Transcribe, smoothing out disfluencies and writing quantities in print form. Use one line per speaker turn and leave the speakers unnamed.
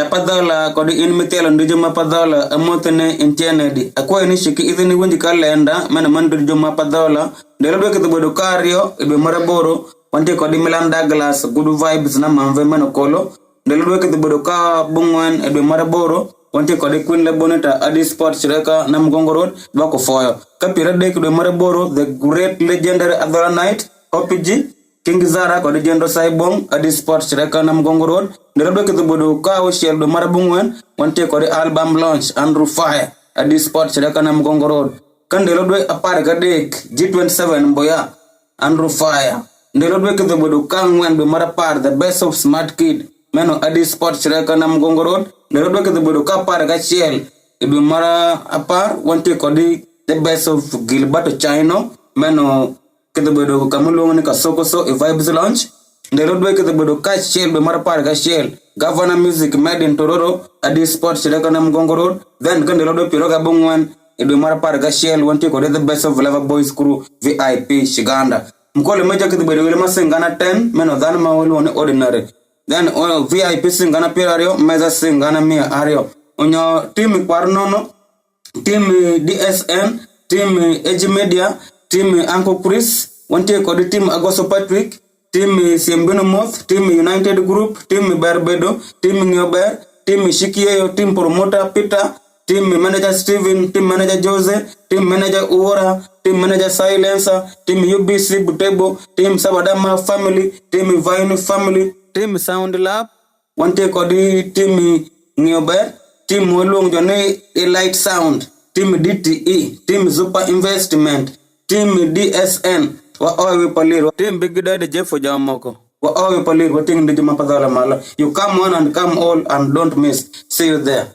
Japadala kodi in mitelo ndijo mapadala amotene intienedi akwa ni shiki idhini winji kalenda mena mandu ndijo mapadala ndelo dwe kithubodo kario idwe maraboro wanti kodi Milan Douglas good vibes na mamve mena kolo ndelo dwe kithubodo ka bungwan idwe maraboro wanti kodi Queen Leboneta Adi Sport Chireka na Mgongo Road bako foyo kapira dek idwe maraboro the great legendary Adora Night OPG King Zara kodi Jendo Saibong Adi Sport Chireka na Mgongo Road ndelo dwe kithubodo ka oshel do marabungwen wanti kodi album launch Andrew Fire Adi Sport Chireka na Mgongo Road kandelo dwe apare kadek G27 Mboya Andrew Fire ndelo dwe kithubodo ka ngwen do marapar the best of smart kid meno Adi Sport Chireka na Mgongo Road ndelo dwe kithubodo ka apare ka chiel idwe mara apar wanti kodi the best of Gilberto Chino meno kithubodo kamulungu ni kasoko so vibes launch ndelo dwe kithubodo ka chiel do marapar ka chiel Governor Music made in Tororo Adi Sport Chireka na Mgongo Road then kandelo dwe piroga bungwan idwe marapar ka chiel wanti kodi the best of Lover Boys crew VIP Shiganda mkole meja kithubodo wile masingana 10 meno dhan mawelu one ordinary then VIP singana pirario meza singana mia ario onyo team Kwarnono team DSN team Edge Media team Uncle Chris wanti kodi team Agoso Patrick team Siembino Moth team United Group team Barbedo team Nyober team Shikieyo team Promoter Peter team manager Steven team manager Jose team manager Uora team manager Silencer team UBC Butebo team Sabadama family team Vine family team Sound Lab wanti kodi team Nyober team Wolong Jone Elite Sound team DTE team Super Investment team DSN wa owe paliro team Big Daddy Jeffo Jamoko wa owe paliro ting ndiji mapadala mala you come on and come all and don't miss see you there.